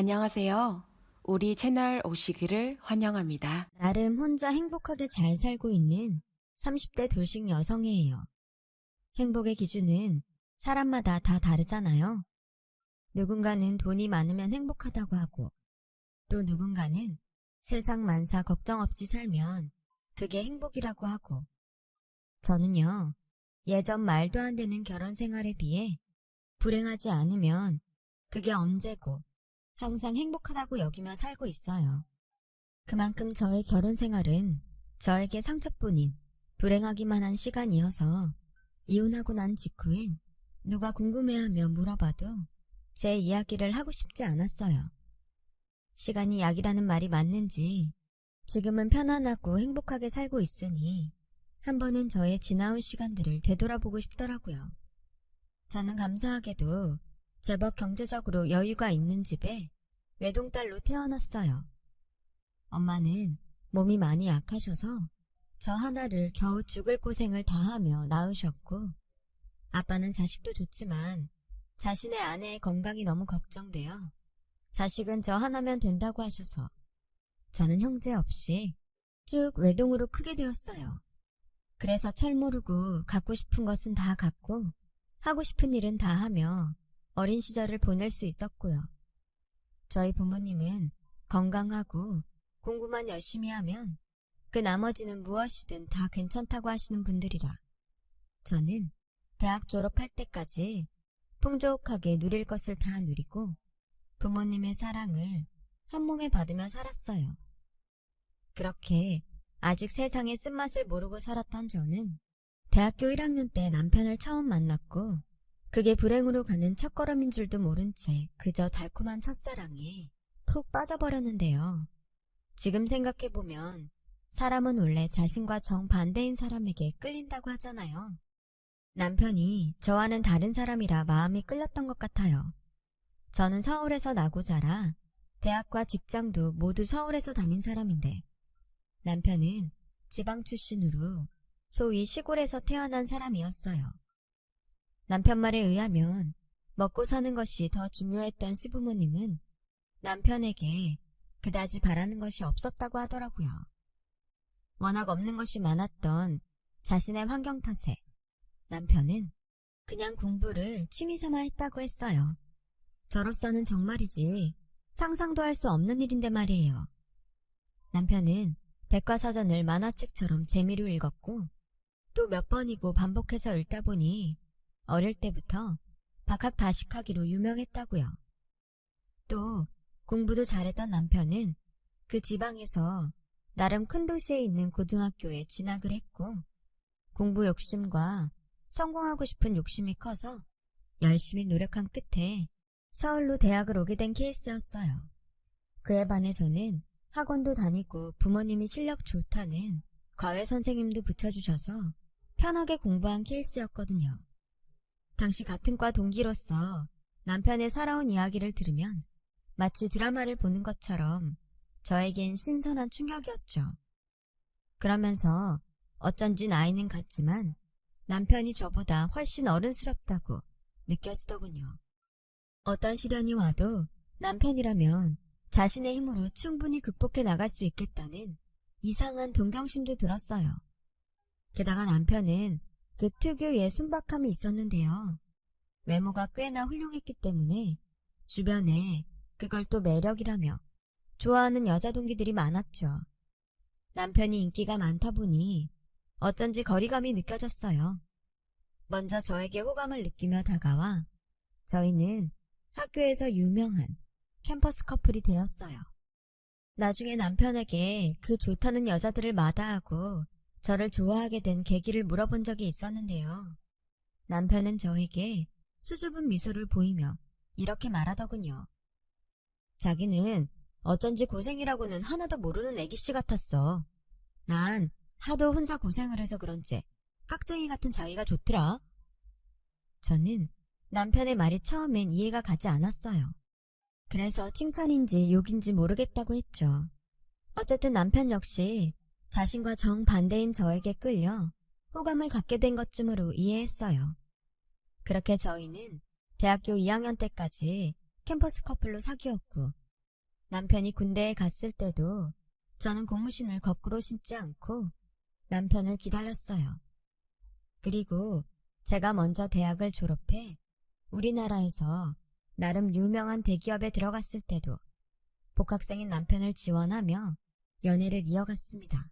안녕하세요. 우리 채널 오시기를 환영합니다. 나름 혼자 행복하게 잘 살고 있는 30대 돌싱 여성이에요. 행복의 기준은 사람마다 다 다르잖아요. 누군가는 돈이 많으면 행복하다고 하고, 또 누군가는 세상 만사 걱정 없이 살면 그게 행복이라고 하고, 저는요, 예전 말도 안 되는 결혼 생활에 비해 불행하지 않으면 그게 언제고 항상 행복하다고 여기며 살고 있어요. 그만큼 저의 결혼 생활은 저에게 상처뿐인 불행하기만 한 시간이어서 이혼하고 난 직후엔 누가 궁금해하며 물어봐도 제 이야기를 하고 싶지 않았어요. 시간이 약이라는 말이 맞는지 지금은 편안하고 행복하게 살고 있으니 한 번은 저의 지나온 시간들을 되돌아보고 싶더라고요. 저는 감사하게도 제법 경제적으로 여유가 있는 집에 외동딸로 태어났어요. 엄마는 몸이 많이 약하셔서 저 하나를 겨우 죽을 고생을 다하며 낳으셨고, 아빠는 자식도 좋지만 자신의 아내의 건강이 너무 걱정되어 자식은 저 하나면 된다고 하셔서 저는 형제 없이 쭉 외동으로 크게 되었어요. 그래서 철 모르고 갖고 싶은 것은 다 갖고 하고 싶은 일은 다 하며 어린 시절을 보낼 수 있었고요. 저희 부모님은 건강하고 공부만 열심히 하면 그 나머지는 무엇이든 다 괜찮다고 하시는 분들이라 저는 대학 졸업할 때까지 풍족하게 누릴 것을 다 누리고 부모님의 사랑을 한 몸에 받으며 살았어요. 그렇게 아직 세상의 쓴맛을 모르고 살았던 저는 대학교 1학년 때 남편을 처음 만났고 그게 불행으로 가는 첫걸음인 줄도 모른 채 그저 달콤한 첫사랑에 푹 빠져버렸는데요. 지금 생각해보면 사람은 원래 자신과 정반대인 사람에게 끌린다고 하잖아요. 남편이 저와는 다른 사람이라 마음이 끌렸던 것 같아요. 저는 서울에서 나고 자라 대학과 직장도 모두 서울에서 다닌 사람인데 남편은 지방 출신으로 소위 시골에서 태어난 사람이었어요. 남편 말에 의하면 먹고 사는 것이 더 중요했던 시부모님은 남편에게 그다지 바라는 것이 없었다고 하더라고요. 워낙 없는 것이 많았던 자신의 환경 탓에 남편은 그냥 공부를 취미삼아 했다고 했어요. 저로서는 정말이지 상상도 할 수 없는 일인데 말이에요. 남편은 백과사전을 만화책처럼 재미로 읽었고 또 몇 번이고 반복해서 읽다 보니 어릴 때부터 박학다식하기로 유명했다고요. 또 공부도 잘했던 남편은 그 지방에서 나름 큰 도시에 있는 고등학교에 진학을 했고 공부 욕심과 성공하고 싶은 욕심이 커서 열심히 노력한 끝에 서울로 대학을 오게 된 케이스였어요. 그에 반해 저는 학원도 다니고 부모님이 실력 좋다는 과외 선생님도 붙여주셔서 편하게 공부한 케이스였거든요. 당시 같은 과 동기로서 남편의 살아온 이야기를 들으면 마치 드라마를 보는 것처럼 저에겐 신선한 충격이었죠. 그러면서 어쩐지 나이는 같지만 남편이 저보다 훨씬 어른스럽다고 느껴지더군요. 어떤 시련이 와도 남편이라면 자신의 힘으로 충분히 극복해 나갈 수 있겠다는 이상한 동경심도 들었어요. 게다가 남편은 그 특유의 순박함이 있었는데요. 외모가 꽤나 훌륭했기 때문에 주변에 그걸 또 매력이라며 좋아하는 여자 동기들이 많았죠. 남편이 인기가 많다 보니 어쩐지 거리감이 느껴졌어요. 먼저 저에게 호감을 느끼며 다가와 저희는 학교에서 유명한 캠퍼스 커플이 되었어요. 나중에 남편에게 그 좋다는 여자들을 마다하고 저를 좋아하게 된 계기를 물어본 적이 있었는데요. 남편은 저에게 수줍은 미소를 보이며 이렇게 말하더군요. 자기는 어쩐지 고생이라고는 하나도 모르는 애기씨 같았어. 난 하도 혼자 고생을 해서 그런지 깍쟁이 같은 자기가 좋더라. 저는 남편의 말이 처음엔 이해가 가지 않았어요. 그래서 칭찬인지 욕인지 모르겠다고 했죠. 어쨌든 남편 역시 자신과 정반대인 저에게 끌려 호감을 갖게 된 것쯤으로 이해했어요. 그렇게 저희는 대학교 2학년 때까지 캠퍼스 커플로 사귀었고 남편이 군대에 갔을 때도 저는 고무신을 거꾸로 신지 않고 남편을 기다렸어요. 그리고 제가 먼저 대학을 졸업해 우리나라에서 나름 유명한 대기업에 들어갔을 때도 복학생인 남편을 지원하며 연애를 이어갔습니다.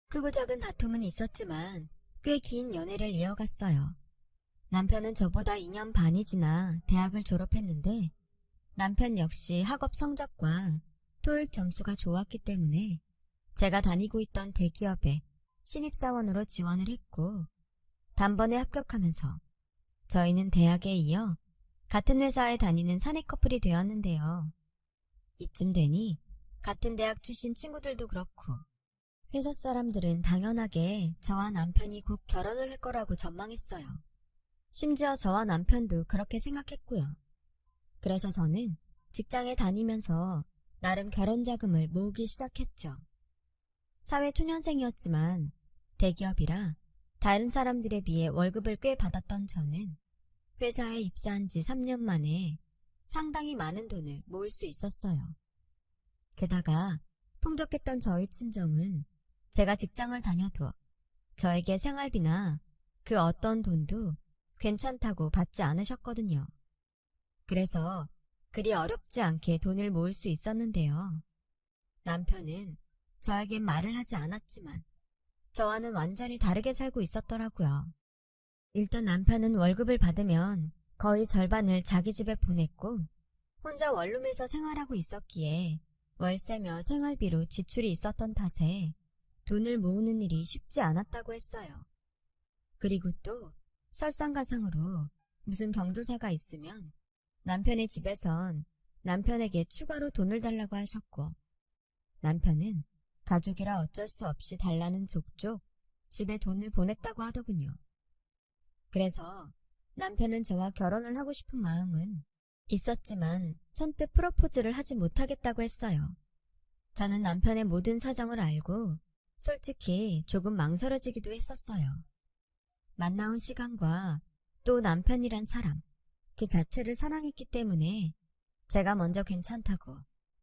크고 작은 다툼은 있었지만 꽤 긴 연애를 이어갔어요. 남편은 저보다 2년 반이 지나 대학을 졸업했는데 남편 역시 학업 성적과 토익 점수가 좋았기 때문에 제가 다니고 있던 대기업에 신입사원으로 지원을 했고 단번에 합격하면서 저희는 대학에 이어 같은 회사에 다니는 사내 커플이 되었는데요. 이쯤 되니 같은 대학 출신 친구들도 그렇고 회사 사람들은 당연하게 저와 남편이 곧 결혼을 할 거라고 전망했어요. 심지어 저와 남편도 그렇게 생각했고요. 그래서 저는 직장에 다니면서 나름 결혼 자금을 모으기 시작했죠. 사회 초년생이었지만 대기업이라 다른 사람들에 비해 월급을 꽤 받았던 저는 회사에 입사한 지 3년 만에 상당히 많은 돈을 모을 수 있었어요. 게다가 풍족했던 저희 친정은 제가 직장을 다녀도 저에게 생활비나 그 어떤 돈도 괜찮다고 받지 않으셨거든요. 그래서 그리 어렵지 않게 돈을 모을 수 있었는데요. 남편은 저에겐 말을 하지 않았지만 저와는 완전히 다르게 살고 있었더라고요. 일단 남편은 월급을 받으면 거의 절반을 자기 집에 보냈고 혼자 원룸에서 생활하고 있었기에 월세며 생활비로 지출이 있었던 탓에 돈을 모으는 일이 쉽지 않았다고 했어요. 그리고 또 설상가상으로 무슨 경조사가 있으면 남편의 집에선 남편에게 추가로 돈을 달라고 하셨고 남편은 가족이라 어쩔 수 없이 달라는 족족 집에 돈을 보냈다고 하더군요. 그래서 남편은 저와 결혼을 하고 싶은 마음은 있었지만 선뜻 프로포즈를 하지 못하겠다고 했어요. 저는 남편의 모든 사정을 알고 솔직히 조금 망설여지기도 했었어요. 만나온 시간과 또 남편이란 사람 그 자체를 사랑했기 때문에 제가 먼저 괜찮다고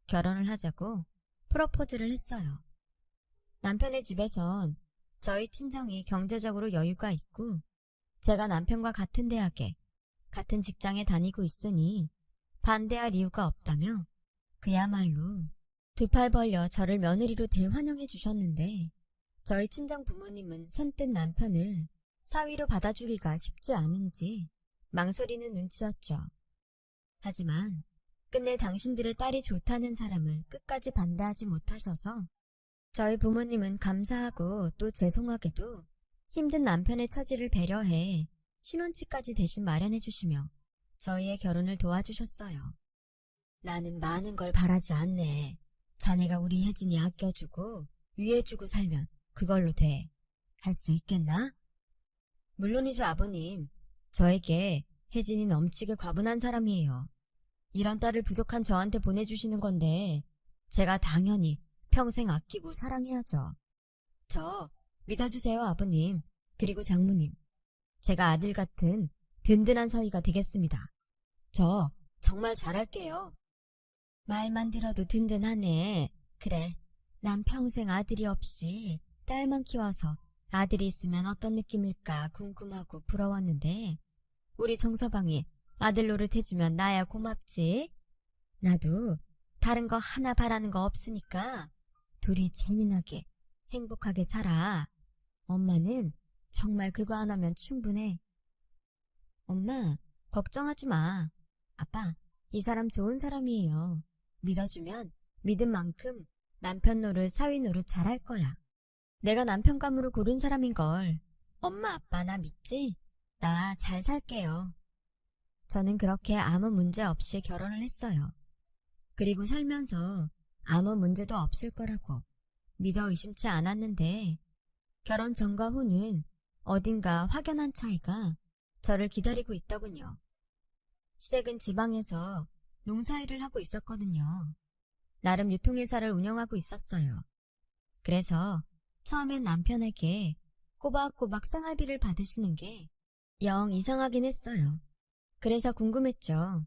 결혼을 하자고 프로포즈를 했어요. 남편의 집에선 저희 친정이 경제적으로 여유가 있고 제가 남편과 같은 대학에 같은 직장에 다니고 있으니 반대할 이유가 없다며 그야말로 두 팔 벌려 저를 며느리로 대환영해 주셨는데 저희 친정 부모님은 선뜻 남편을 사위로 받아주기가 쉽지 않은지 망설이는 눈치였죠. 하지만 끝내 당신들의 딸이 좋다는 사람을 끝까지 반대하지 못하셔서 저희 부모님은 감사하고 또 죄송하게도 힘든 남편의 처지를 배려해 신혼집까지 대신 마련해 주시며 저희의 결혼을 도와주셨어요. 나는 많은 걸 바라지 않네. 자네가 우리 혜진이 아껴주고 위해주고 살면 그걸로 돼. 할 수 있겠나? 물론이죠, 아버님. 저에게 혜진이 넘치게 과분한 사람이에요. 이런 딸을 부족한 저한테 보내주시는 건데 제가 당연히 평생 아끼고 사랑해야죠. 저 믿어주세요, 아버님. 그리고 장모님. 제가 아들 같은 든든한 사위가 되겠습니다. 저 정말 잘할게요. 말만 들어도 든든하네. 그래, 난 평생 아들이 없이 딸만 키워서 아들이 있으면 어떤 느낌일까 궁금하고 부러웠는데 우리 정서방이 아들 노릇 해주면 나야 고맙지. 나도 다른 거 하나 바라는 거 없으니까 둘이 재미나게 행복하게 살아. 엄마는 정말 그거 하나면 충분해. 엄마, 걱정하지 마. 아빠, 이 사람 좋은 사람이에요. 믿어주면 믿은 만큼 남편 노릇, 사위 노릇 잘할 거야. 내가 남편 감으로 고른 사람인걸. 엄마, 아빠 나 믿지? 나 잘 살게요. 저는 그렇게 아무 문제 없이 결혼을 했어요. 그리고 살면서 아무 문제도 없을 거라고 믿어 의심치 않았는데 결혼 전과 후는 어딘가 확연한 차이가 저를 기다리고 있더군요. 시댁은 지방에서 농사일을 하고 있었거든요. 나름 유통회사를 운영하고 있었어요. 그래서 처음엔 남편에게 꼬박꼬박 생활비를 받으시는 게 영 이상하긴 했어요. 그래서 궁금했죠.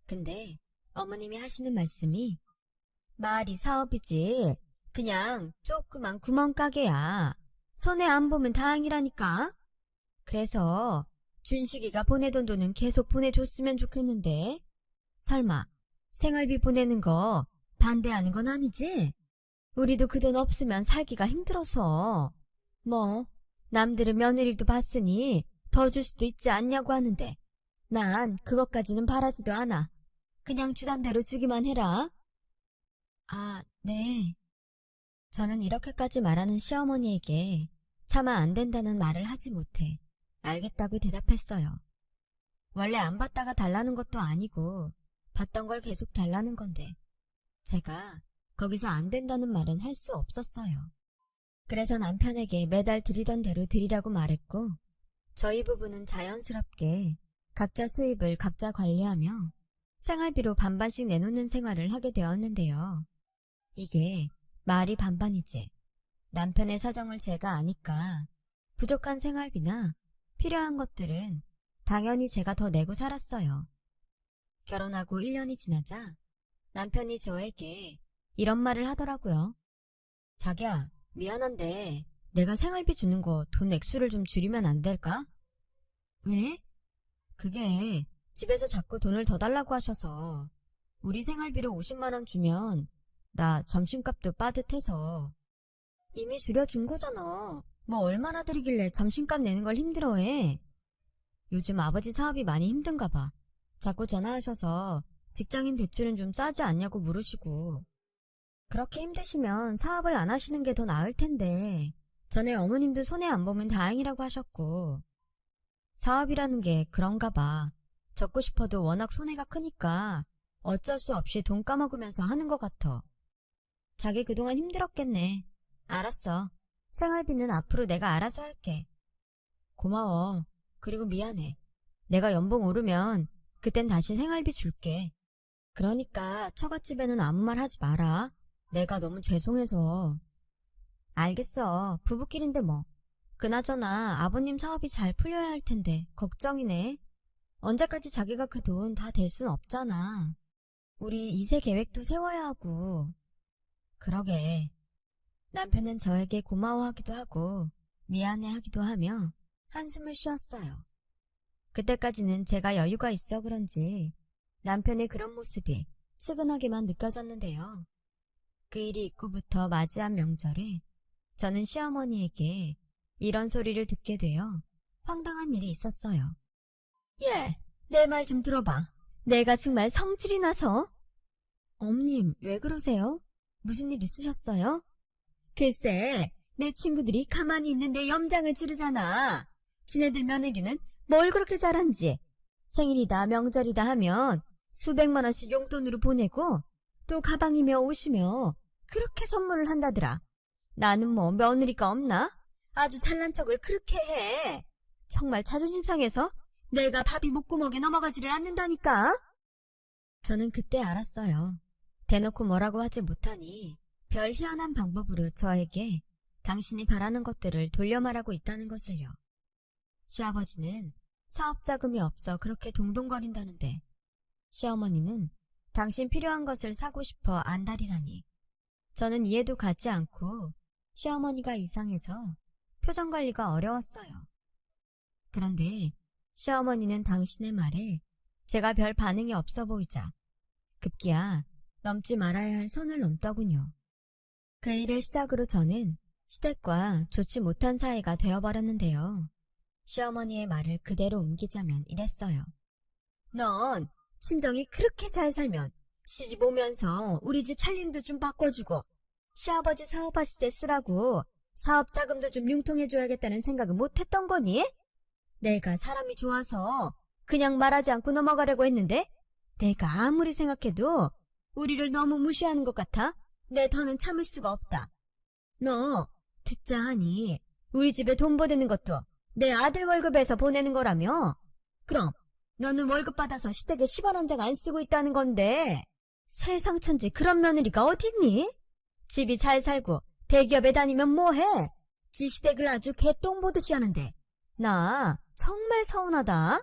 근데 어머님이 하시는 말씀이 말이 사업이지. 그냥 조그만 구멍가게야. 손해 안 보면 다행이라니까. 그래서 준식이가 보내던 돈은 계속 보내줬으면 좋겠는데. 설마 생활비 보내는 거 반대하는 건 아니지? 우리도 그 돈 없으면 살기가 힘들어서. 뭐 남들은 며느리도 봤으니 더 줄 수도 있지 않냐고 하는데 난 그것까지는 바라지도 않아. 그냥 주던 대로 주기만 해라. 아, 네. 저는 이렇게까지 말하는 시어머니에게 차마 안 된다는 말을 하지 못해 알겠다고 대답했어요. 원래 안 받다가 달라는 것도 아니고 받던 걸 계속 달라는 건데 제가 거기서 안 된다는 말은 할 수 없었어요. 그래서 남편에게 매달 드리던 대로 드리라고 말했고 저희 부부는 자연스럽게 각자 수입을 각자 관리하며 생활비로 반반씩 내놓는 생활을 하게 되었는데요. 이게 말이 반반이지. 남편의 사정을 제가 아니까 부족한 생활비나 필요한 것들은 당연히 제가 더 내고 살았어요. 결혼하고 1년이 지나자 남편이 저에게 이런 말을 하더라고요. 자기야, 미안한데 내가 생활비 주는 거 돈 액수를 좀 줄이면 안 될까? 왜? 그게 집에서 자꾸 돈을 더 달라고 하셔서 우리 생활비로 50만 원 주면 나 점심값도 빠듯해서. 이미 줄여준 거잖아. 뭐 얼마나 드리길래 점심값 내는 걸 힘들어해. 요즘 아버지 사업이 많이 힘든가 봐. 자꾸 전화하셔서 직장인 대출은 좀 싸지 않냐고 물으시고. 그렇게 힘드시면 사업을 안 하시는 게 더 나을 텐데 전에 어머님도 손해 안 보면 다행이라고 하셨고. 사업이라는 게 그런가 봐. 접고 싶어도 워낙 손해가 크니까 어쩔 수 없이 돈 까먹으면서 하는 것 같아. 자기 그동안 힘들었겠네. 알았어. 생활비는 앞으로 내가 알아서 할게. 고마워. 그리고 미안해. 내가 연봉 오르면 그땐 다시 생활비 줄게. 그러니까 처갓집에는 아무 말 하지 마라. 내가 너무 죄송해서. 알겠어. 부부끼리인데 뭐. 그나저나 아버님 사업이 잘 풀려야 할 텐데 걱정이네. 언제까지 자기가 그 돈 다 댈 순 없잖아. 우리 2세 계획도 세워야 하고. 그러게. 남편은 저에게 고마워하기도 하고 미안해하기도 하며 한숨을 쉬었어요. 그때까지는 제가 여유가 있어 그런지 남편의 그런 모습이 측은하게만 느껴졌는데요. 그 일이 있고부터 맞이한 명절에 저는 시어머니에게 이런 소리를 듣게 되어 황당한 일이 있었어요. 예, 내 말 좀 들어봐. 내가 정말 성질이 나서. 어머님, 왜 그러세요? 무슨 일 있으셨어요? 글쎄, 내 친구들이 가만히 있는데 염장을 지르잖아. 지네들 며느리는 뭘 그렇게 잘한지. 생일이다 명절이다 하면 수백만 원씩 용돈으로 보내고 또 가방이며 옷이며 그렇게 선물을 한다더라. 나는 뭐 며느리가 없나? 아주 잘난 척을 그렇게 해. 정말 자존심 상해서 내가 밥이 목구멍에 넘어가지를 않는다니까. 저는 그때 알았어요. 대놓고 뭐라고 하지 못하니 별 희한한 방법으로 저에게 당신이 바라는 것들을 돌려 말하고 있다는 것을요. 시아버지는 사업 자금이 없어 그렇게 동동거린다는데 시어머니는 당신 필요한 것을 사고 싶어 안달이라니. 저는 이해도 가지 않고 시어머니가 이상해서 표정 관리가 어려웠어요. 그런데 시어머니는 당신의 말에 제가 별 반응이 없어 보이자 급기야 넘지 말아야 할 선을 넘더군요. 그 일을 시작으로 저는 시댁과 좋지 못한 사이가 되어버렸는데요. 시어머니의 말을 그대로 옮기자면 이랬어요. 넌 친정이 그렇게 잘 살면 시집 오면서 우리 집 살림도 좀 바꿔주고 시아버지 사업하실 때 쓰라고 사업 자금도 좀 융통해줘야겠다는 생각을 못했던 거니? 내가 사람이 좋아서 그냥 말하지 않고 넘어가려고 했는데 내가 아무리 생각해도 우리를 너무 무시하는 것 같아. 내 더는 참을 수가 없다. 너 듣자 하니 우리 집에 돈 보내는 것도 내 아들 월급에서 보내는 거라며? 그럼 너는 월급 받아서 시댁에 10원 한 장 안 쓰고 있다는 건데 세상 천지 그런 며느리가 어딨니? 집이 잘 살고 대기업에 다니면 뭐해? 지 시댁을 아주 개똥 보듯이 하는데 나 정말 서운하다.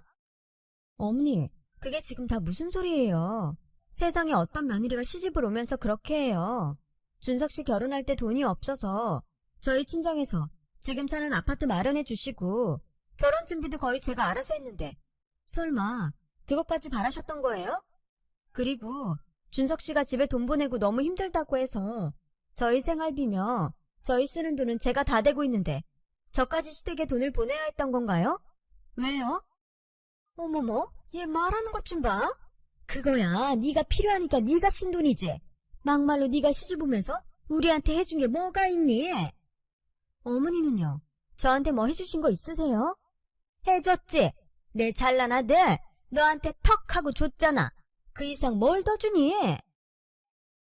어머니, 그게 지금 다 무슨 소리예요? 세상에 어떤 며느리가 시집을 오면서 그렇게 해요. 준석 씨 결혼할 때 돈이 없어서 저희 친정에서 지금 사는 아파트 마련해 주시고 결혼 준비도 거의 제가 알아서 했는데 설마 그것까지 바라셨던 거예요? 그리고 준석 씨가 집에 돈 보내고 너무 힘들다고 해서 저희 생활비며 저희 쓰는 돈은 제가 다 대고 있는데 저까지 시댁에 돈을 보내야 했던 건가요? 왜요? 어머머, 얘 말하는 것 좀 봐. 그거야 네가 필요하니까 네가 쓴 돈이지. 막말로 네가 시집 오면서 우리한테 해준 게 뭐가 있니? 어머니는요? 저한테 뭐 해주신 거 있으세요? 해줬지. 내 잘난 아들 너한테 턱 하고 줬잖아. 그 이상 뭘 더 주니?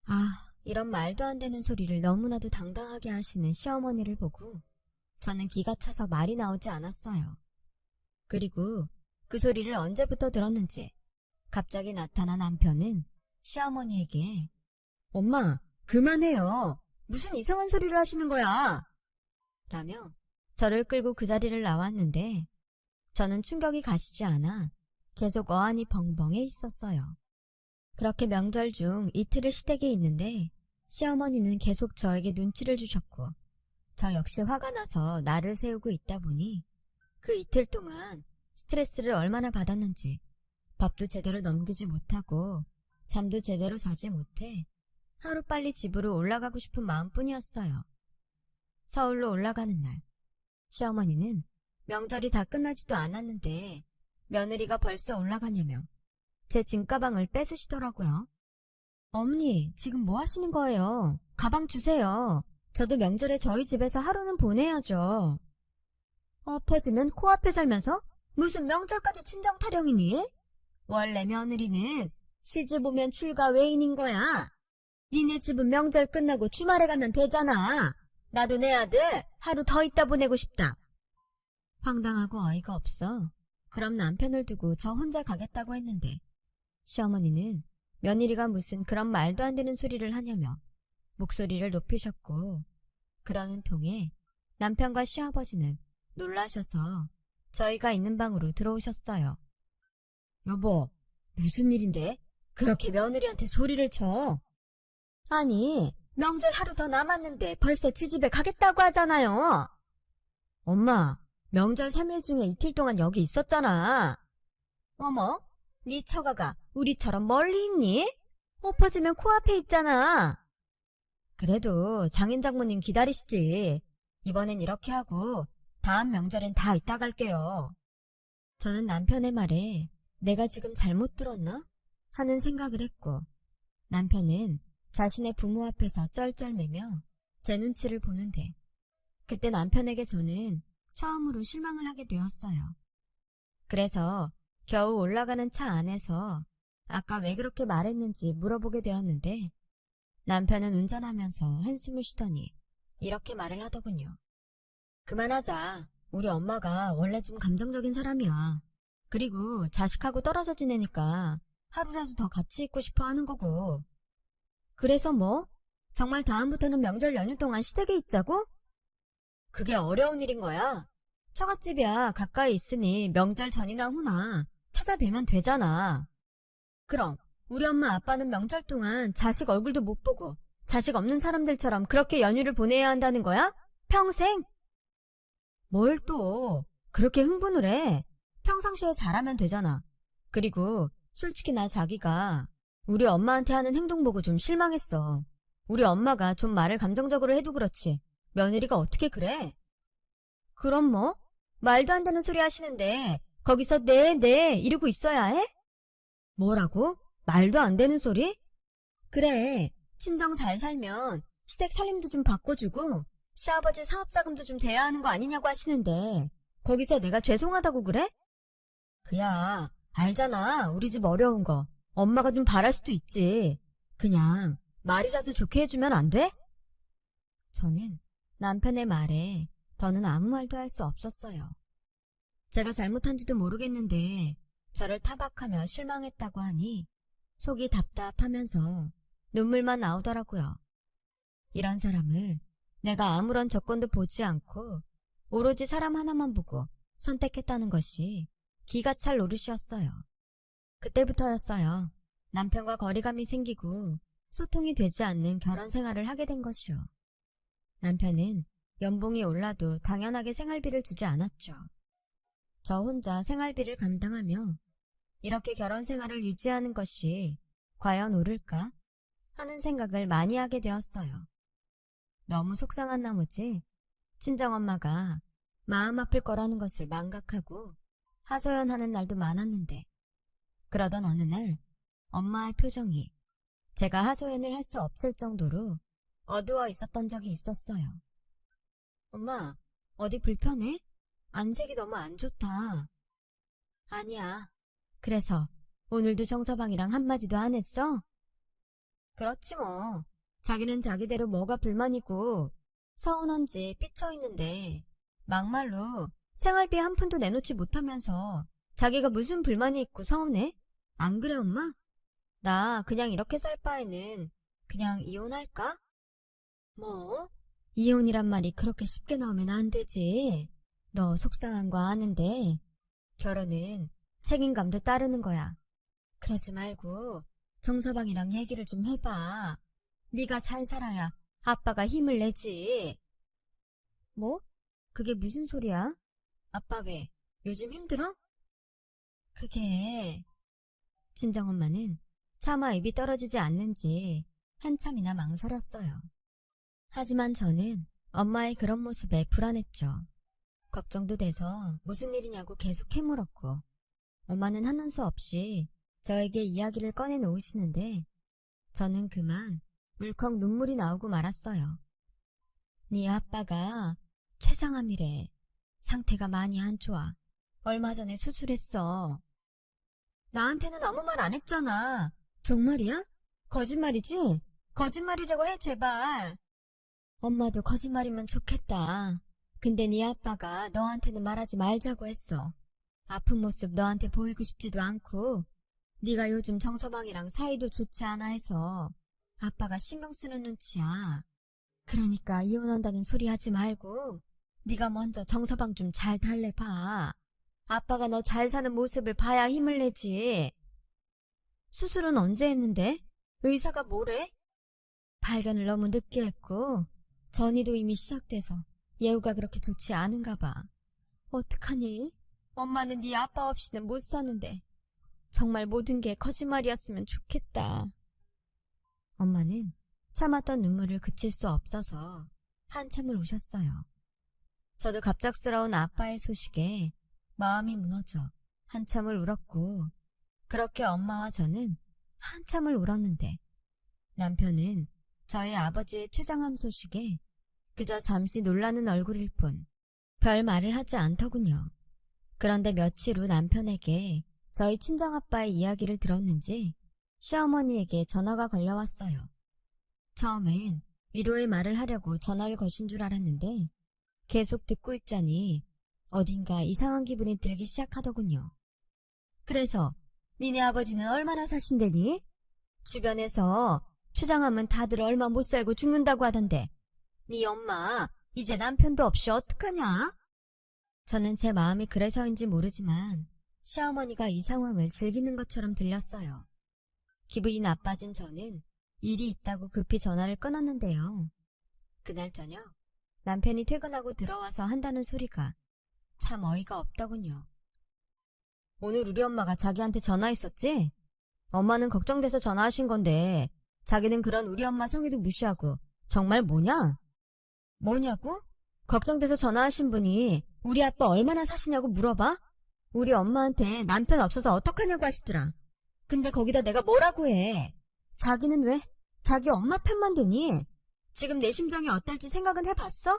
아, 이런 말도 안 되는 소리를 너무나도 당당하게 하시는 시어머니를 보고 저는 기가 차서 말이 나오지 않았어요. 그리고 그 소리를 언제부터 들었는지 갑자기 나타난 남편은 시어머니에게 엄마, 그만해요. 무슨 이상한 소리를 하시는 거야? 라며 저를 끌고 그 자리를 나왔는데 저는 충격이 가시지 않아 계속 어안이 벙벙해 있었어요. 그렇게 명절 중 이틀을 시댁에 있는데 시어머니는 계속 저에게 눈치를 주셨고 저 역시 화가 나서 날을 세우고 있다 보니 그 이틀 동안 스트레스를 얼마나 받았는지 밥도 제대로 넘기지 못하고 잠도 제대로 자지 못해 하루빨리 집으로 올라가고 싶은 마음뿐이었어요. 서울로 올라가는 날 시어머니는 명절이 다 끝나지도 않았는데 며느리가 벌써 올라가냐며 제 짐가방을 뺏으시더라고요. 어머니, 지금 뭐 하시는 거예요? 가방 주세요. 저도 명절에 저희 집에서 하루는 보내야죠. 엎어지면 코앞에 살면서 무슨 명절까지 친정 타령이니? 원래 며느리는 시집 오면 출가 외인인 거야. 니네 집은 명절 끝나고 주말에 가면 되잖아. 나도 내 아들 하루 더 있다 보내고 싶다. 황당하고 어이가 없어. 그럼 남편을 두고 저 혼자 가겠다고 했는데 시어머니는 며느리가 무슨 그런 말도 안 되는 소리를 하냐며 목소리를 높이셨고 그러는 통에 남편과 시아버지는 놀라셔서 저희가 있는 방으로 들어오셨어요. 여보, 무슨 일인데? 그렇게 며느리한테 소리를 쳐? 아니, 명절 하루 더 남았는데 벌써 지집에 가겠다고 하잖아요. 엄마, 명절 3일 중에 이틀 동안 여기 있었잖아. 어머, 네 처가가 우리처럼 멀리 있니? 엎어지면 코앞에 있잖아. 그래도 장인 장모님 기다리시지. 이번엔 이렇게 하고 다음 명절엔 다 이따 갈게요. 저는 남편의 말에 내가 지금 잘못 들었나? 하는 생각을 했고 남편은 자신의 부모 앞에서 쩔쩔매며 제 눈치를 보는데 그때 남편에게 저는 처음으로 실망을 하게 되었어요. 그래서 겨우 올라가는 차 안에서 아까 왜 그렇게 말했는지 물어보게 되었는데 남편은 운전하면서 한숨을 쉬더니 이렇게 말을 하더군요. 그만하자. 우리 엄마가 원래 좀 감정적인 사람이야. 그리고 자식하고 떨어져 지내니까 하루라도 더 같이 있고 싶어 하는 거고. 그래서 뭐? 정말 다음부터는 명절 연휴 동안 시댁에 있자고? 그게 어려운 일인 거야. 처갓집이야 가까이 있으니 명절 전이나 후나 찾아뵈면 되잖아. 그럼 우리 엄마 아빠는 명절 동안 자식 얼굴도 못 보고 자식 없는 사람들처럼 그렇게 연휴를 보내야 한다는 거야? 평생? 뭘 또 그렇게 흥분을 해. 평상시에 잘하면 되잖아. 그리고 솔직히 나 자기가 우리 엄마한테 하는 행동 보고 좀 실망했어. 우리 엄마가 좀 말을 감정적으로 해도 그렇지 며느리가 어떻게 그래? 그럼 뭐? 말도 안 되는 소리 하시는데 거기서 네 이러고 있어야 해? 뭐라고? 말도 안 되는 소리? 그래, 친정 잘 살면 시댁 살림도 좀 바꿔주고 시아버지 사업자금도 좀 돼야 하는 거 아니냐고 하시는데 거기서 내가 죄송하다고 그래? 그야, 알잖아. 우리 집 어려운 거. 엄마가 좀 바랄 수도 있지. 그냥 말이라도 좋게 해주면 안 돼? 저는 남편의 말에 더는 아무 말도 할 수 없었어요. 제가 잘못한지도 모르겠는데 저를 타박하며 실망했다고 하니 속이 답답하면서 눈물만 나오더라고요. 이런 사람을 내가 아무런 조건도 보지 않고 오로지 사람 하나만 보고 선택했다는 것이 기가 찰 노릇이었어요. 그때부터였어요. 남편과 거리감이 생기고 소통이 되지 않는 결혼 생활을 하게 된 것이요. 남편은 연봉이 올라도 당연하게 생활비를 주지 않았죠. 저 혼자 생활비를 감당하며 이렇게 결혼 생활을 유지하는 것이 과연 옳을까 하는 생각을 많이 하게 되었어요. 너무 속상한 나머지 친정엄마가 마음 아플 거라는 것을 망각하고 하소연하는 날도 많았는데, 그러던 어느 날 엄마의 표정이 제가 하소연을 할 수 없을 정도로 어두워 있었던 적이 있었어요. 엄마, 어디 불편해? 안색이 너무 안 좋다. 아니야. 그래서 오늘도 정서방이랑 한마디도 안 했어? 그렇지 뭐. 자기는 자기대로 뭐가 불만이고 서운한지 삐쳐있는데 막말로 생활비 한 푼도 내놓지 못하면서 자기가 무슨 불만이 있고 서운해? 안 그래 엄마? 나 그냥 이렇게 살 바에는 그냥 이혼할까? 뭐? 이혼이란 말이 그렇게 쉽게 나오면 안 되지. 너 속상한 거 아는데 결혼은 책임감도 따르는 거야. 그러지 말고 정서방이랑 얘기를 좀 해봐. 네가 잘 살아야 아빠가 힘을 내지. 뭐? 그게 무슨 소리야? 아빠 왜? 요즘 힘들어? 그게... 친정엄마는 차마 입이 떨어지지 않는지 한참이나 망설였어요. 하지만 저는 엄마의 그런 모습에 불안했죠. 걱정도 돼서 무슨 일이냐고 계속 캐물었고, 엄마는 하는 수 없이 저에게 이야기를 꺼내 놓으시는데 저는 그만 물컥 눈물이 나오고 말았어요. 네 아빠가 췌장암이래. 상태가 많이 안 좋아. 얼마 전에 수술했어. 나한테는 아무 말 안 했잖아. 정말이야? 거짓말이지? 거짓말이라고 해 제발. 엄마도 거짓말이면 좋겠다. 근데 네 아빠가 너한테는 말하지 말자고 했어. 아픈 모습 너한테 보이고 싶지도 않고 네가 요즘 정서방이랑 사이도 좋지 않아 해서 아빠가 신경 쓰는 눈치야. 그러니까 이혼한다는 소리 하지 말고 네가 먼저 정서방 좀 잘 달래봐. 아빠가 너 잘 사는 모습을 봐야 힘을 내지. 수술은 언제 했는데? 의사가 뭐래? 발견을 너무 늦게 했고 전이도 이미 시작돼서 예후가 그렇게 좋지 않은가 봐. 어떡하니? 엄마는 네 아빠 없이는 못 사는데 정말 모든 게 거짓말이었으면 좋겠다. 엄마는 참았던 눈물을 그칠 수 없어서 한참을 우셨어요. 저도 갑작스러운 아빠의 소식에 마음이 무너져 한참을 울었고, 그렇게 엄마와 저는 한참을 울었는데 남편은 저희 아버지의 췌장암 소식에 그저 잠시 놀라는 얼굴일 뿐 별 말을 하지 않더군요. 그런데 며칠 후 남편에게 저희 친정아빠의 이야기를 들었는지 시어머니에게 전화가 걸려왔어요. 처음엔 위로의 말을 하려고 전화를 거신 줄 알았는데 계속 듣고 있자니 어딘가 이상한 기분이 들기 시작하더군요. 그래서 니네 아버지는 얼마나 사신대니? 주변에서 췌장암은 다들 얼마 못 살고 죽는다고 하던데 네 엄마 이제 남편도 없이 어떡하냐? 저는 제 마음이 그래서인지 모르지만 시어머니가 이 상황을 즐기는 것처럼 들렸어요. 기분이 나빠진 저는 일이 있다고 급히 전화를 끊었는데요. 그날 저녁 남편이 퇴근하고 들어와서 한다는 소리가 참 어이가 없더군요. 오늘 우리 엄마가 자기한테 전화했었지? 엄마는 걱정돼서 전화하신 건데 자기는 그런 우리 엄마 성의도 무시하고 정말 뭐냐? 뭐냐고? 걱정돼서 전화하신 분이 우리 아빠 얼마나 사시냐고 물어봐? 우리 엄마한테 남편 없어서 어떡하냐고 하시더라. 근데 거기다 내가 뭐라고 해? 자기는 왜 자기 엄마 편만 드니? 지금 내 심정이 어떨지 생각은 해봤어?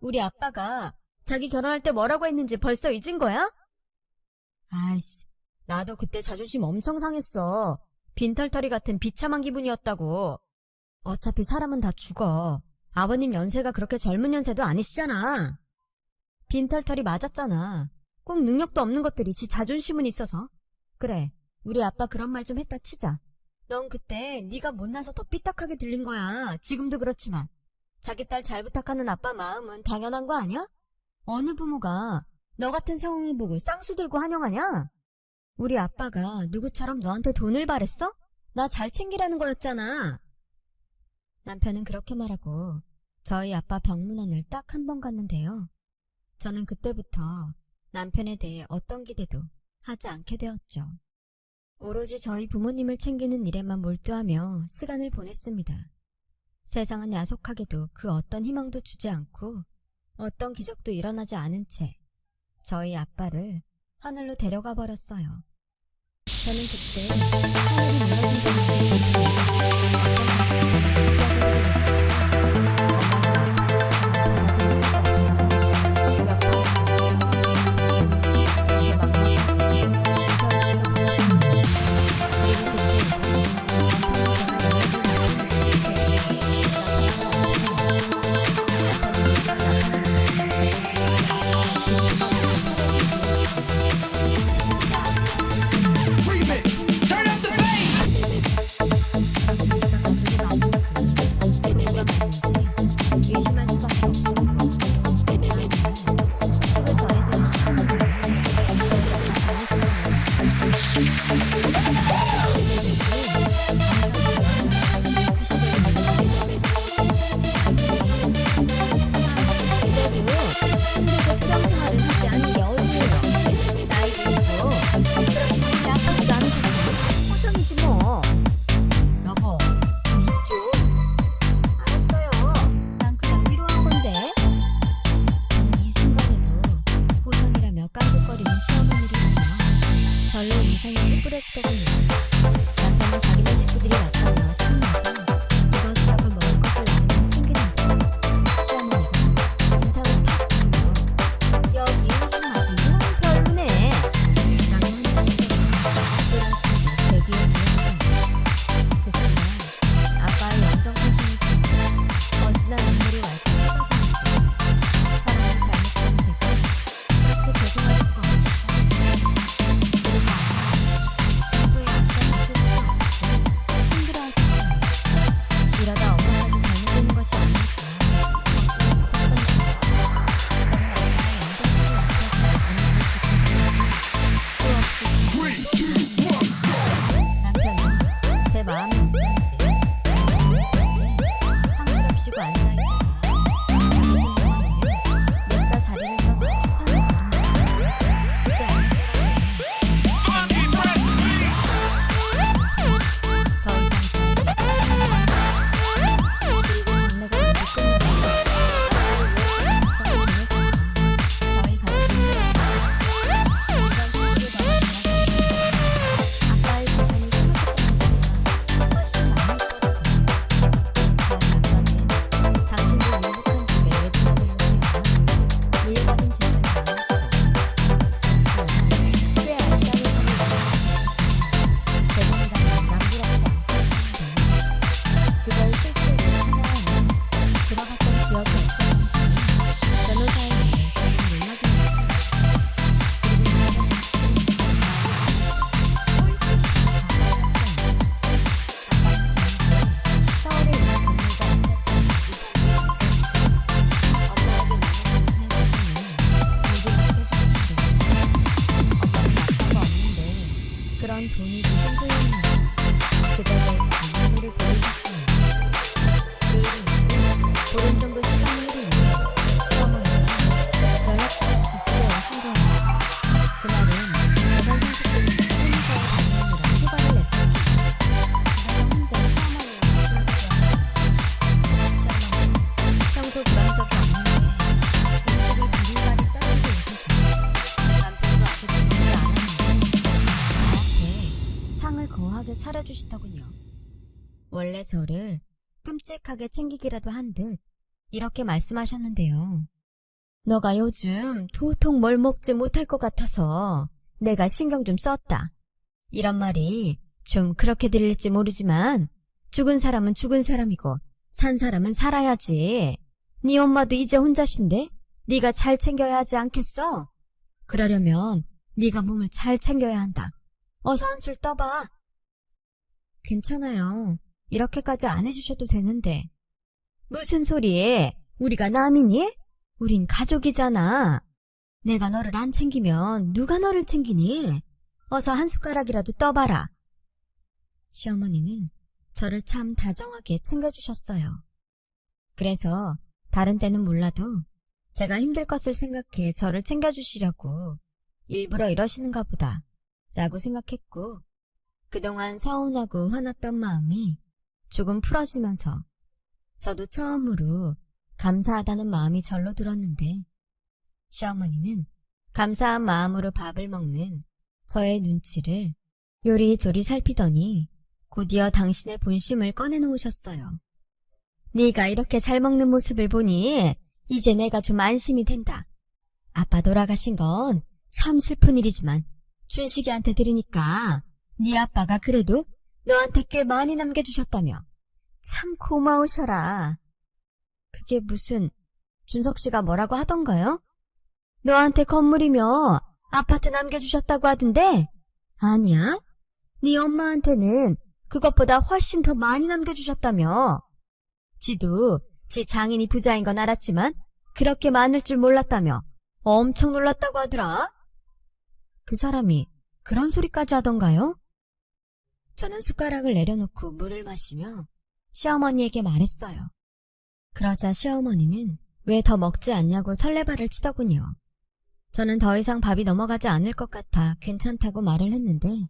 우리 아빠가 자기 결혼할 때 뭐라고 했는지 벌써 잊은 거야? 아이씨, 나도 그때 자존심 엄청 상했어. 빈털터리 같은 비참한 기분이었다고. 어차피 사람은 다 죽어. 아버님 연세가 그렇게 젊은 연세도 아니시잖아. 빈털터리 맞았잖아. 꼭 능력도 없는 것들이 지 자존심은 있어서. 그래, 우리 아빠 그런 말 좀 했다 치자. 넌 그때 네가 못나서 더 삐딱하게 들린 거야. 지금도 그렇지만. 자기 딸 잘 부탁하는 아빠 마음은 당연한 거 아니야? 어느 부모가 너 같은 상황을 보고 쌍수 들고 환영하냐? 우리 아빠가 누구처럼 너한테 돈을 바랬어? 나 잘 챙기라는 거였잖아. 남편은 그렇게 말하고 저희 아빠 병문안을 딱 한 번 갔는데요. 저는 그때부터 남편에 대해 어떤 기대도 하지 않게 되었죠. 오로지 저희 부모님을 챙기는 일에만 몰두하며 시간을 보냈습니다. 세상은 야속하게도 그 어떤 희망도 주지 않고 어떤 기적도 일어나지 않은 채 저희 아빠를 하늘로 데려가 버렸어요. 저는 그때 하늘이 절로 인상이 찌푸려지더군요. 남편은 자기네 식구들이 나타나 신나서 이것저것 먹을 것을 나누며 챙기는데 시어머니가 인상을 탁 주며 여기 음식 맛이 너무 별로네 라는 제 귀에 들었어요. 그 순간 아빠의 영정사진이 어찌나 눈물이 왈칵 쏟아지면서 사람을 잘못한 제가 그렇게 죄송할 수가 없었어요. 이러다 엄마까지 잘못되는 것이 아닐까. 남편은 제 마음이 어떤지 상스럽시고 앉아있다가 자기 생각만 하면 냅다 자리를 떠나 소파를 오른다. 그때 그런 돈이 무슨 소용인가. 그에 대해서 감사를 보여줬습니다. 그 일이 있고 보름 정도 시간이 흐르니 시어머니가 연락도 없이 집에 오신 거예요. 그날은 재산 상속금이 회사에 다녀오느라 휴가를 냈습니다. 그래서 혼자 시어머니와 시어머니 평소 그런 적이 없는데 음식을 비리바리 싸주고 오셔서 남편도 아주 준비를 안 하는데 상을 거하게 차려주시더군요. 원래 저를 끔찍하게 챙기기라도 한 듯 이렇게 말씀하셨는데요. 너가 요즘 도통 뭘 먹지 못할 것 같아서 내가 신경 좀 썼다. 이런 말이 좀 그렇게 들릴지 모르지만 죽은 사람은 죽은 사람이고 산 사람은 살아야지. 네 엄마도 이제 혼자신데 네가 잘 챙겨야 하지 않겠어? 그러려면 네가 몸을 잘 챙겨야 한다. 어서 한술 떠봐. 괜찮아요. 이렇게까지 안 해주셔도 되는데. 무슨 소리에? 우리가 남이니? 우린 가족이잖아. 내가 너를 안 챙기면 누가 너를 챙기니? 어서 한 숟가락이라도 떠봐라. 시어머니는 저를 참 다정하게 챙겨주셨어요. 그래서 다른 때는 몰라도 제가 힘들 것을 생각해 저를 챙겨주시려고 일부러 이러시는가 보다 라고 생각했고, 그동안 서운하고 화났던 마음이 조금 풀어지면서 저도 처음으로 감사하다는 마음이 절로 들었는데, 시어머니는 감사한 마음으로 밥을 먹는 저의 눈치를 요리조리 살피더니 곧이어 당신의 본심을 꺼내놓으셨어요. 네가 이렇게 잘 먹는 모습을 보니 이제 내가 좀 안심이 된다. 아빠 돌아가신 건 참 슬픈 일이지만 준식이한테 들으니까 네 아빠가 그래도 너한테 꽤 많이 남겨주셨다며. 참 고마우셔라. 그게 무슨, 준석 씨가 뭐라고 하던가요? 너한테 건물이며 아파트 남겨주셨다고 하던데? 아니야? 네 엄마한테는 그것보다 훨씬 더 많이 남겨주셨다며. 지도 지 장인이 부자인 건 알았지만 그렇게 많을 줄 몰랐다며 엄청 놀랐다고 하더라. 그 사람이 그런 소리까지 하던가요? 저는 숟가락을 내려놓고 물을 마시며 시어머니에게 말했어요. 그러자 시어머니는 왜 더 먹지 않냐고 설레발을 치더군요. 저는 더 이상 밥이 넘어가지 않을 것 같아 괜찮다고 말을 했는데,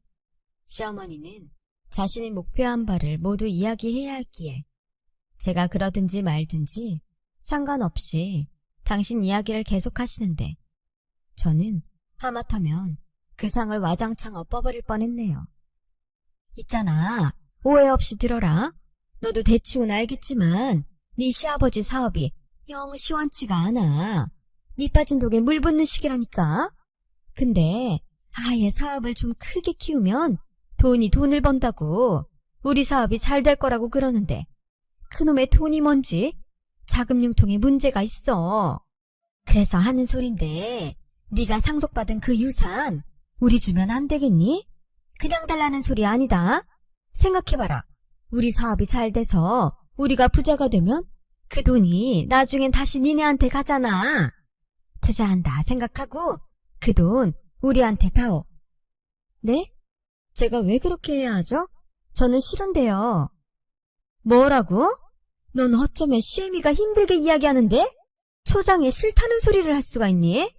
시어머니는 자신이 목표한 바를 모두 이야기해야 했기에 제가 그러든지 말든지 상관없이 당신 이야기를 계속하시는데, 저는 하마터면 그 상을 와장창 엎어버릴 뻔했네요. 있잖아, 오해 없이 들어라. 너도 대충은 알겠지만 네 시아버지 사업이 영 시원치가 않아. 밑 빠진 독에 물 붓는 시기라니까. 근데 아예 사업을 좀 크게 키우면 돈이 돈을 번다고 우리 사업이 잘 될 거라고 그러는데, 그놈의 돈이 뭔지 자금 융통에 문제가 있어. 그래서 하는 소린데, 네가 상속받은 그 유산 우리 주면 안 되겠니? 그냥 달라는 소리 아니다. 생각해봐라. 우리 사업이 잘 돼서 우리가 부자가 되면 그 돈이 나중엔 다시 니네한테 가잖아. 투자한다 생각하고 그 돈 우리한테 다오. 네? 제가 왜 그렇게 해야 하죠? 저는 싫은데요. 뭐라고? 넌 어쩌면 시애미가 힘들게 이야기하는데 초장에 싫다는 소리를 할 수가 있니?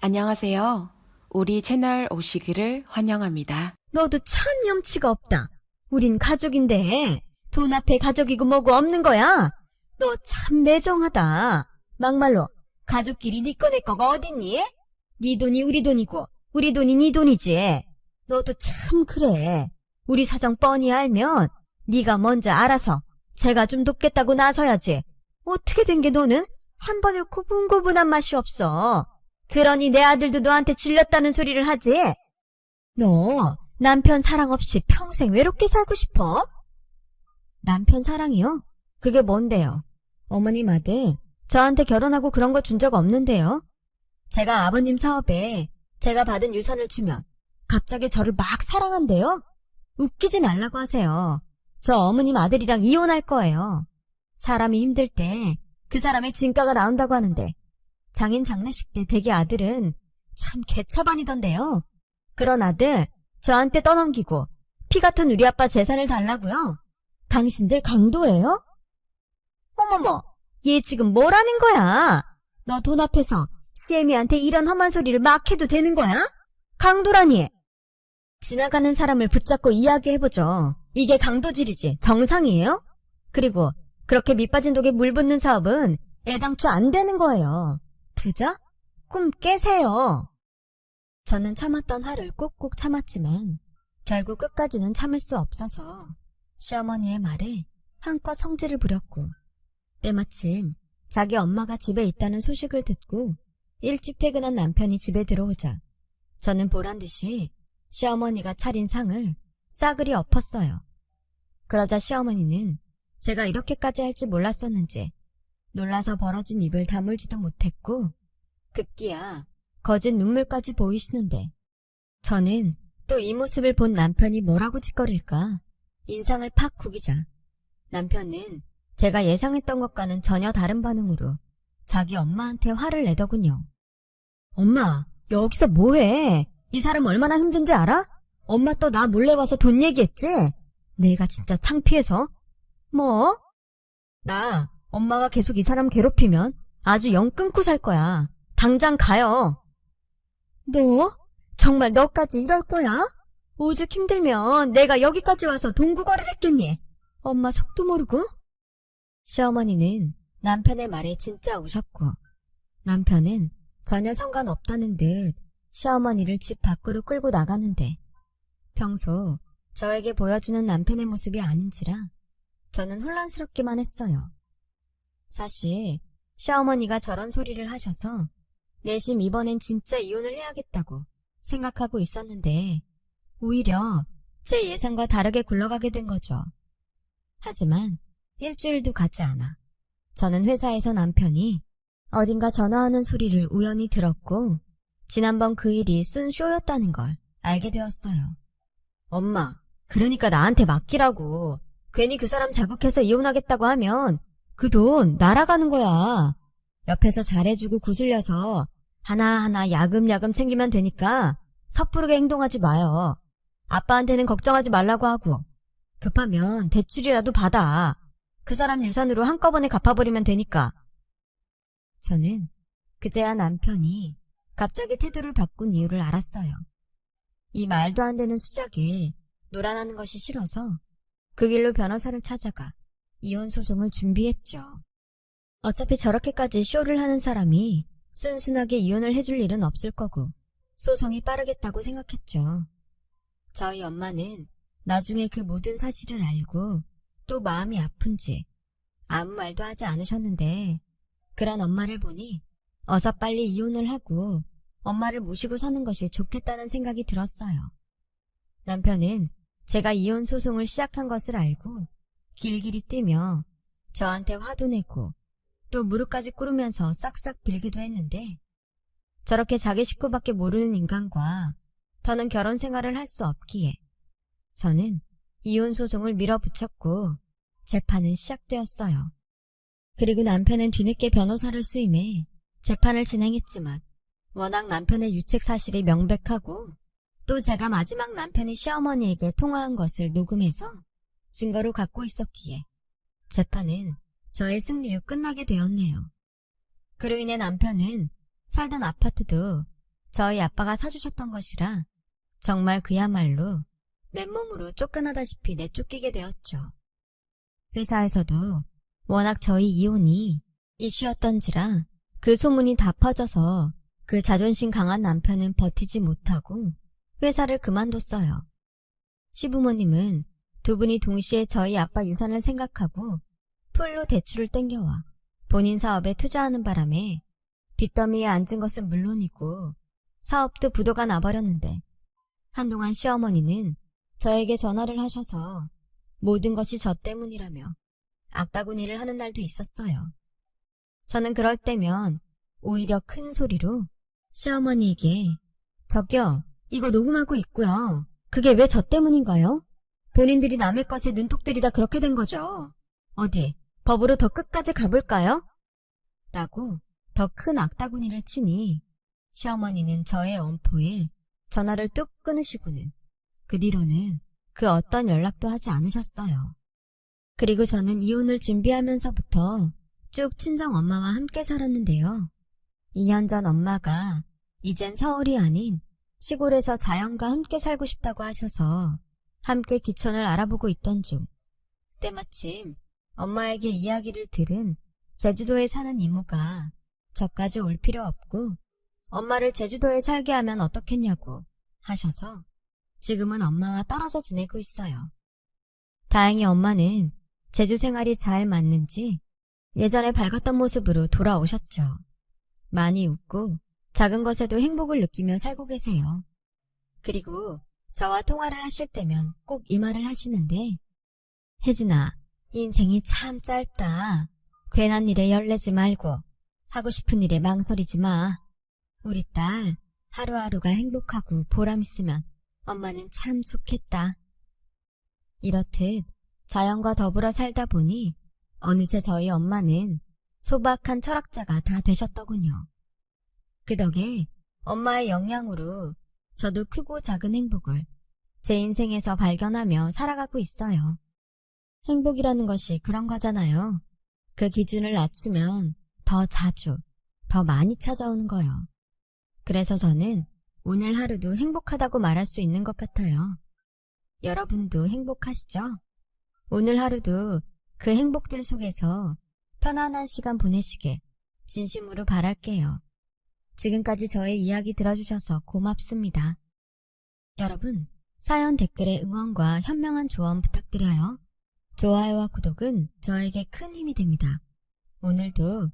안녕하세요. 우리 채널 오시기를 환영합니다. 너도 참 염치가 없다. 우린 가족인데 돈 앞에 가족이고 뭐고 없는 거야. 너 참 매정하다. 막말로 가족끼리 네 거 내 거가 어딨니? 네 돈이 우리 돈이고 우리 돈이 네 돈이지. 너도 참 그래. 우리 사정 뻔히 알면 네가 먼저 알아서 제가 좀 돕겠다고 나서야지. 어떻게 된 게 너는 한 번 잃고 분고분한 맛이 없어. 그러니 내 아들도 너한테 질렸다는 소리를 하지? 너 남편 사랑 없이 평생 외롭게 살고 싶어? 남편 사랑이요? 그게 뭔데요? 어머님 아들, 저한테 결혼하고 그런 거 준 적 없는데요. 제가 아버님 사업에 제가 받은 유산을 주면 갑자기 저를 막 사랑한대요? 웃기지 말라고 하세요. 저 어머님 아들이랑 이혼할 거예요. 사람이 힘들 때 그 사람의 진가가 나온다고 하는데 장인 장례식 때 댁의 아들은 참 개차반이던데요. 그런 아들 저한테 떠넘기고 피 같은 우리 아빠 재산을 달라고요? 당신들 강도예요? 어머머, 얘 지금 뭐라는 거야? 너 돈 앞에서 시애미한테 이런 험한 소리를 막 해도 되는 거야? 강도라니. 지나가는 사람을 붙잡고 이야기해보죠. 이게 강도질이지 정상이에요? 그리고 그렇게 밑빠진 독에 물 붓는 사업은 애당초 안 되는 거예요. 부자? 꿈 깨세요. 저는 참았던 화를 꾹꾹 참았지만 결국 끝까지는 참을 수 없어서 시어머니의 말에 한껏 성질을 부렸고 때마침 자기 엄마가 집에 있다는 소식을 듣고 일찍 퇴근한 남편이 집에 들어오자 저는 보란듯이 시어머니가 차린 상을 싸그리 엎었어요. 그러자 시어머니는 제가 이렇게까지 할 줄 몰랐었는지 놀라서 벌어진 입을 다물지도 못했고 급기야 거짓 눈물까지 보이시는데 저는 또 이 모습을 본 남편이 뭐라고 짓거릴까 인상을 팍 구기자 남편은 제가 예상했던 것과는 전혀 다른 반응으로 자기 엄마한테 화를 내더군요. 엄마, 여기서 뭐해? 이 사람 얼마나 힘든지 알아? 엄마 또 나 몰래 와서 돈 얘기했지? 내가 진짜 창피해서. 뭐? 나 엄마가 계속 이 사람 괴롭히면 아주 영 끊고 살 거야. 당장 가요. 너? 정말 너까지 이럴 거야? 오죽 힘들면 내가 여기까지 와서 동구걸을 했겠니? 엄마 속도 모르고? 시어머니는 남편의 말에 진짜 우셨고 남편은 전혀 상관없다는 듯 시어머니를 집 밖으로 끌고 나가는데 평소 저에게 보여주는 남편의 모습이 아닌지라 저는 혼란스럽기만 했어요. 사실 시어머니가 저런 소리를 하셔서 내심 이번엔 진짜 이혼을 해야겠다고 생각하고 있었는데 오히려 제 예상과 다르게 굴러가게 된 거죠. 하지만 일주일도 가지 않아 저는 회사에서 남편이 어딘가 전화하는 소리를 우연히 들었고 지난번 그 일이 순 쇼였다는 걸 알게 되었어요. 엄마, 그러니까 나한테 맡기라고. 괜히 그 사람 자극해서 이혼하겠다고 하면 그 돈 날아가는 거야. 옆에서 잘해주고 구슬려서 하나하나 야금야금 챙기면 되니까 섣부르게 행동하지 마요. 아빠한테는 걱정하지 말라고 하고 급하면 대출이라도 받아. 그 사람 유산으로 한꺼번에 갚아버리면 되니까. 저는 그제야 남편이 갑자기 태도를 바꾼 이유를 알았어요. 이 말도 안 되는 수작에 놀아나는 것이 싫어서 그 길로 변호사를 찾아가 이혼 소송을 준비했죠. 어차피 저렇게까지 쇼를 하는 사람이 순순하게 이혼을 해줄 일은 없을 거고 소송이 빠르겠다고 생각했죠. 저희 엄마는 나중에 그 모든 사실을 알고 또 마음이 아픈지 아무 말도 하지 않으셨는데 그런 엄마를 보니 어서 빨리 이혼을 하고 엄마를 모시고 사는 것이 좋겠다는 생각이 들었어요. 남편은 제가 이혼 소송을 시작한 것을 알고 길길이 뛰며 저한테 화도 내고 또 무릎까지 꿇으면서 싹싹 빌기도 했는데 저렇게 자기 식구밖에 모르는 인간과 더는 결혼 생활을 할 수 없기에 저는 이혼 소송을 밀어붙였고 재판은 시작되었어요. 그리고 남편은 뒤늦게 변호사를 수임해 재판을 진행했지만 워낙 남편의 유책 사실이 명백하고 또 제가 마지막 남편이 시어머니에게 통화한 것을 녹음해서 증거로 갖고 있었기에 재판은 저의 승리로 끝나게 되었네요. 그로 인해 남편은 살던 아파트도 저희 아빠가 사주셨던 것이라 정말 그야말로 맨몸으로 쫓겨나다시피 내쫓기게 되었죠. 회사에서도 워낙 저희 이혼이 이슈였던지라 그 소문이 다 퍼져서 그 자존심 강한 남편은 버티지 못하고 회사를 그만뒀어요. 시부모님은 두 분이 동시에 저희 아빠 유산을 생각하고 풀로 대출을 땡겨와 본인 사업에 투자하는 바람에 빚더미에 앉은 것은 물론이고 사업도 부도가 나버렸는데 한동안 시어머니는 저에게 전화를 하셔서 모든 것이 저 때문이라며 악다구니를 하는 날도 있었어요. 저는 그럴 때면 오히려 큰 소리로 시어머니에게 저기요, 이거 녹음하고 있고요. 그게 왜 저 때문인가요? 본인들이 남의 것에 눈독 들이다 그렇게 된 거죠. 어디 법으로 더 끝까지 가볼까요? 라고 더 큰 악다구니를 치니 시어머니는 저의 엄포에 전화를 뚝 끊으시고는 그 뒤로는 그 어떤 연락도 하지 않으셨어요. 그리고 저는 이혼을 준비하면서부터 쭉 친정 엄마와 함께 살았는데요. 2년 전 엄마가 이젠 서울이 아닌 시골에서 자연과 함께 살고 싶다고 하셔서 함께 귀촌을 알아보고 있던 중 때마침 엄마에게 이야기를 들은 제주도에 사는 이모가 저까지 올 필요 없고 엄마를 제주도에 살게 하면 어떻겠냐고 하셔서 지금은 엄마와 떨어져 지내고 있어요. 다행히 엄마는 제주 생활이 잘 맞는지 예전에 밝았던 모습으로 돌아오셨죠. 많이 웃고 작은 것에도 행복을 느끼며 살고 계세요. 그리고 저와 통화를 하실 때면 꼭 이 말을 하시는데 혜진아, 인생이 참 짧다. 괜한 일에 열내지 말고 하고 싶은 일에 망설이지 마. 우리 딸 하루하루가 행복하고 보람 있으면 엄마는 참 좋겠다. 이렇듯 자연과 더불어 살다 보니 어느새 저희 엄마는 소박한 철학자가 다 되셨더군요. 그 덕에 엄마의 영향으로 저도 크고 작은 행복을 제 인생에서 발견하며 살아가고 있어요. 행복이라는 것이 그런 거잖아요. 그 기준을 낮추면 더 자주, 더 많이 찾아오는 거요. 그래서 저는 오늘 하루도 행복하다고 말할 수 있는 것 같아요. 여러분도 행복하시죠? 오늘 하루도 그 행복들 속에서 편안한 시간 보내시길 진심으로 바랄게요. 지금까지 저의 이야기 들어주셔서 고맙습니다. 여러분, 사연 댓글에 응원과 현명한 조언 부탁드려요. 좋아요와 구독은 저에게 큰 힘이 됩니다. 오늘도